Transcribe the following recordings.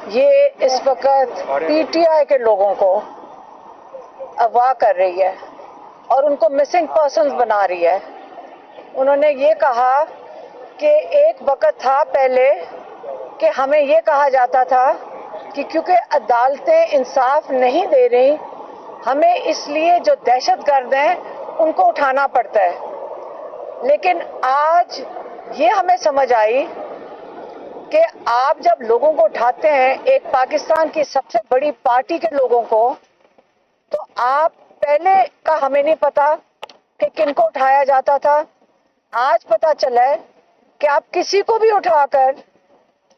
یہ اس وقت P T I کے لوگوں کو اغوا کر رہی ہے اور ان کو مسنگ پرسنز بنا رہی ہے. انہوں نے یہ کہا کہ ایک وقت تھا پہلے کہ ہمیں یہ کہا جاتا تھا کہ کیونکہ عدالتیں انصاف نہیں دے رہی ہمیں اس لیے جو دہشت گرد ہیں ان کو اٹھانا پڑتا ہے. لیکن آج یہ ہمیں سمجھ آئی کہ آپ جب لوگوں کو اٹھاتے ہیں، ایک پاکستان کی سب سے بڑی پارٹی کے لوگوں کو، تو آپ پہلے کا ہمیں نہیں پتا کہ کن کو اٹھایا جاتا تھا. آج پتا چلا ہے کہ آپ کسی کو بھی اٹھا کر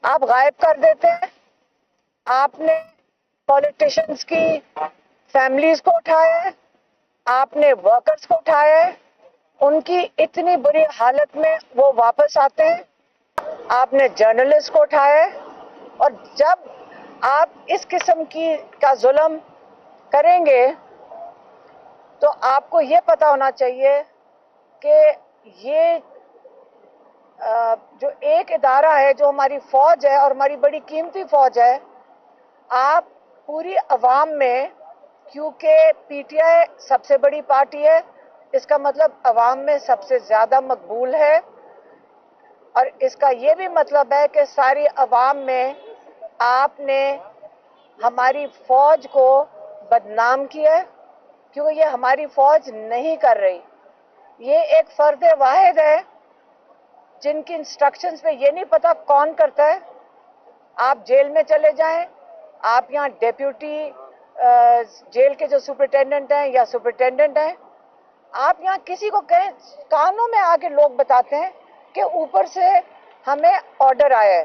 آپ غائب کر دیتے ہیں. آپ نے پولیٹیشنز کی فیملیز کو اٹھایا ہے، آپ نے ورکرز کو اٹھایا ہے، ان کی اتنی بری حالت میں وہ واپس آتے ہیں. آپ نے جرنلسٹ کو اٹھایا ہے. اور جب آپ اس قسم کا ظلم کریں گے تو آپ کو یہ پتا ہونا چاہیے کہ یہ جو ایک ادارہ ہے جو ہماری فوج ہے اور ہماری بڑی قیمتی فوج ہے، آپ پوری عوام میں، کیونکہ پی ٹی آئی سب سے بڑی پارٹی ہے، اس کا مطلب عوام میں سب سے زیادہ مقبول ہے، اور اس کا یہ بھی مطلب ہے کہ ساری عوام میں آپ نے ہماری فوج کو بدنام کیا ہے، کیونکہ یہ ہماری فوج نہیں کر رہی. یہ ایک فرد واحد ہے جن کی انسٹرکشنز پہ یہ نہیں پتا کون کرتا ہے. آپ جیل میں چلے جائیں، آپ یہاں ڈیپیوٹی جیل کے جو سپرنٹینڈنٹ ہیں یا سپرنٹینڈنٹ ہیں، آپ یہاں کسی کو کہیں، کانوں میں آ کے لوگ بتاتے ہیں کہ اوپر سے ہمیں آرڈر آیا ہے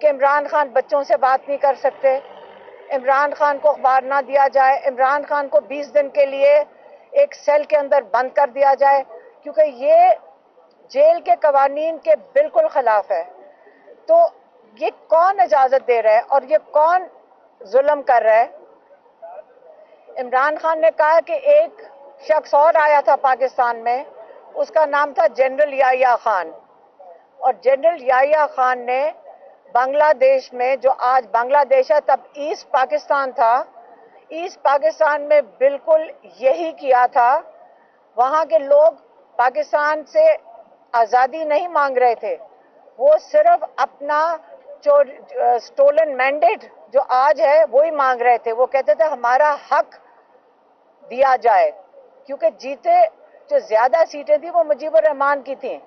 کہ عمران خان بچوں سے بات نہیں کر سکتے، عمران خان کو اخبار نہ دیا جائے، عمران خان کو 20 دن کے لیے ایک سیل کے اندر بند کر دیا جائے، کیونکہ یہ جیل کے قوانین کے بالکل خلاف ہے. تو یہ کون اجازت دے رہا ہے اور یہ کون ظلم کر رہا ہے؟ عمران خان نے کہا کہ ایک شخص اور آیا تھا پاکستان میں، اس کا نام تھا جنرل یحییٰ خان، اور جنرل یحییٰ خان نے بنگلہ دیش میں، جو آج بنگلہ دیش ہے تب ایسٹ پاکستان تھا، ایسٹ پاکستان میں بالکل یہی کیا تھا. وہاں کے لوگ پاکستان سے آزادی نہیں مانگ رہے تھے، وہ صرف اپنا سٹولن مینڈیٹ جو آج ہے وہی مانگ رہے تھے. وہ کہتے تھے ہمارا حق دیا جائے، کیونکہ جیتے جو زیادہ سیٹیں تھیں وہ مجیب الرحمان کی تھیں.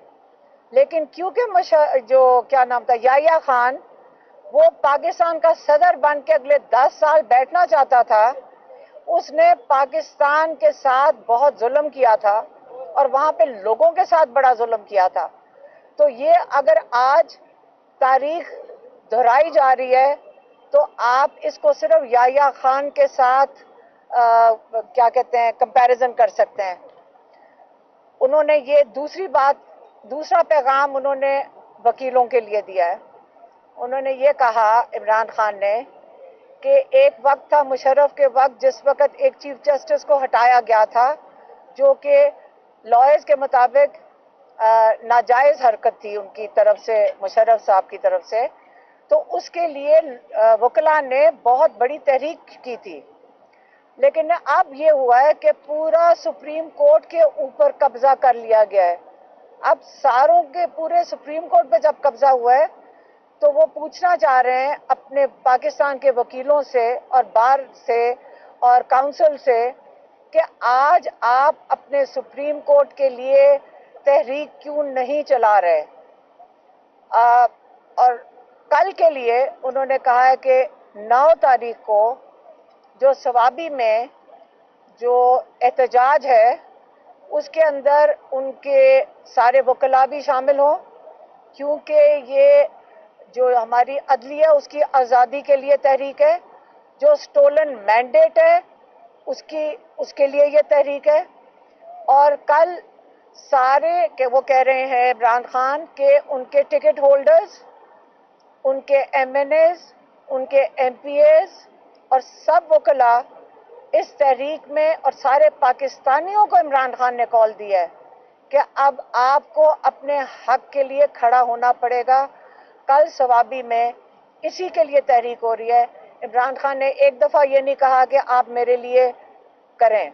لیکن کیونکہ جو کیا نام تھا یحییٰ خان، وہ پاکستان کا صدر بن کے اگلے 10 سال بیٹھنا چاہتا تھا، اس نے پاکستان کے ساتھ بہت ظلم کیا تھا اور وہاں پہ لوگوں کے ساتھ بڑا ظلم کیا تھا. تو یہ اگر آج تاریخ دہرائی جا رہی ہے تو آپ اس کو صرف یحییٰ خان کے ساتھ کیا کہتے ہیں کمپیریزن کر سکتے ہیں. انہوں نے یہ دوسرا پیغام انہوں نے وکیلوں کے لیے دیا ہے. انہوں نے یہ کہا عمران خان نے کہ ایک وقت تھا مشرف کے وقت جس وقت ایک چیف جسٹس کو ہٹایا گیا تھا جو کہ لائرز کے مطابق ناجائز حرکت تھی ان کی طرف سے، مشرف صاحب کی طرف سے. تو اس کے لیے وکلاء نے بہت بڑی تحریک کی تھی. لیکن اب یہ ہوا ہے کہ پورا سپریم کورٹ کے اوپر قبضہ کر لیا گیا ہے. اب ساروں کے پورے سپریم کورٹ پہ جب قبضہ ہوا ہے تو وہ پوچھنا چاہ رہے ہیں اپنے پاکستان کے وکیلوں سے اور بار سے اور کاؤنسل سے کہ آج آپ اپنے سپریم کورٹ کے لیے تحریک کیوں نہیں چلا رہے. اور کل کے لیے انہوں نے کہا ہے کہ 9 تاریخ کو جو ثوابی میں جو احتجاج ہے اس کے اندر ان کے سارے وکلاء بھی شامل ہوں، کیونکہ یہ جو ہماری عدلیہ اس کی آزادی کے لیے تحریک ہے، جو سٹولن مینڈیٹ ہے اس کے لیے یہ تحریک ہے. اور کل سارے کہ وہ کہہ رہے ہیں عمران خان کہ ان کے ٹکٹ ہولڈرز، ان کے ایم این ایز، ان کے ایم پی ایز اور سب وکلاء اس تحریک میں، اور سارے پاکستانیوں کو عمران خان نے کال دی ہے کہ اب آپ کو اپنے حق کے لیے کھڑا ہونا پڑے گا. کل ثوابی میں اسی کے لیے تحریک ہو رہی ہے. عمران خان نے ایک دفعہ یہ نہیں کہا کہ آپ میرے لیے کریں،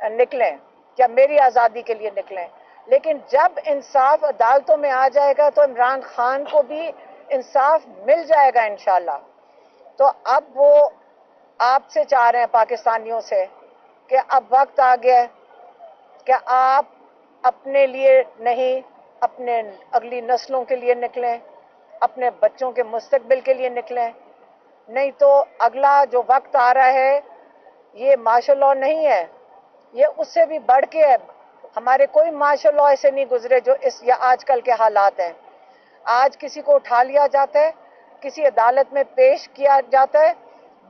نکلیں یا میری آزادی کے لیے نکلیں، لیکن جب انصاف عدالتوں میں آ جائے گا تو عمران خان کو بھی انصاف مل جائے گا انشاءاللہ. تو اب وہ آپ سے چاہ رہے ہیں، پاکستانیوں سے، کہ اب وقت آ گیا کہ آپ اپنے لیے نہیں، اپنے اگلی نسلوں کے لیے نکلیں، اپنے بچوں کے مستقبل کے لیے نکلیں. نہیں تو اگلا جو وقت آ رہا ہے یہ مارشل لاء نہیں ہے، یہ اس سے بھی بڑھ کے ہے. ہمارے کوئی مارشل لاء ایسے نہیں گزرے جو یا آج کل کے حالات ہیں. آج کسی کو اٹھا لیا جاتا ہے، کسی عدالت میں پیش کیا جاتا ہے،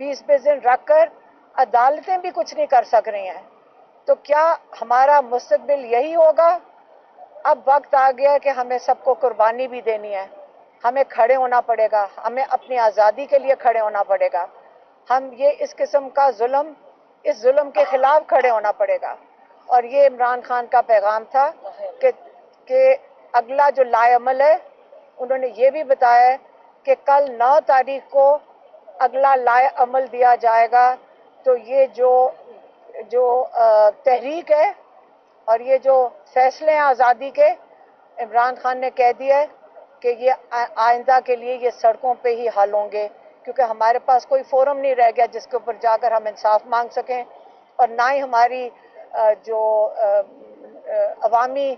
20 دن رکھ کر عدالتیں بھی کچھ نہیں کر سک رہی ہیں. تو کیا ہمارا مستقبل یہی ہوگا؟ اب وقت آ گیا ہے کہ ہمیں سب کو قربانی بھی دینی ہے، ہمیں کھڑے ہونا پڑے گا، ہمیں اپنی آزادی کے لیے کھڑے ہونا پڑے گا. ہم یہ اس قسم کا ظلم، اس ظلم کے خلاف کھڑے ہونا پڑے گا. اور یہ عمران خان کا پیغام تھا کہ اگلا جو لائے عمل ہے، انہوں نے یہ بھی بتایا ہے کہ کل 9 تاریخ کو اگلا لائے عمل دیا جائے گا. تو یہ جو تحریک ہے اور یہ جو فیصلے ہیں آزادی کے، عمران خان نے کہہ دیا ہے کہ یہ آئندہ کے لیے یہ سڑکوں پہ ہی حل ہوں گے، کیونکہ ہمارے پاس کوئی فورم نہیں رہ گیا جس کے اوپر جا کر ہم انصاف مانگ سکیں. اور نہ ہی ہماری جو عوامی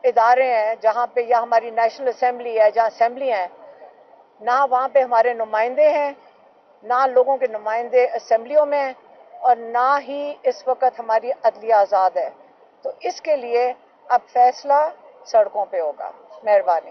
ادارے ہیں جہاں پہ، یا ہماری نیشنل اسمبلی ہے جہاں اسمبلی ہیں، نہ وہاں پہ ہمارے نمائندے ہیں، نہ لوگوں کے نمائندے اسمبلیوں میں ہیں، اور نہ ہی اس وقت ہماری عدلیہ آزاد ہے. تو اس کے لیے اب فیصلہ سڑکوں پہ ہوگا. مہربانی.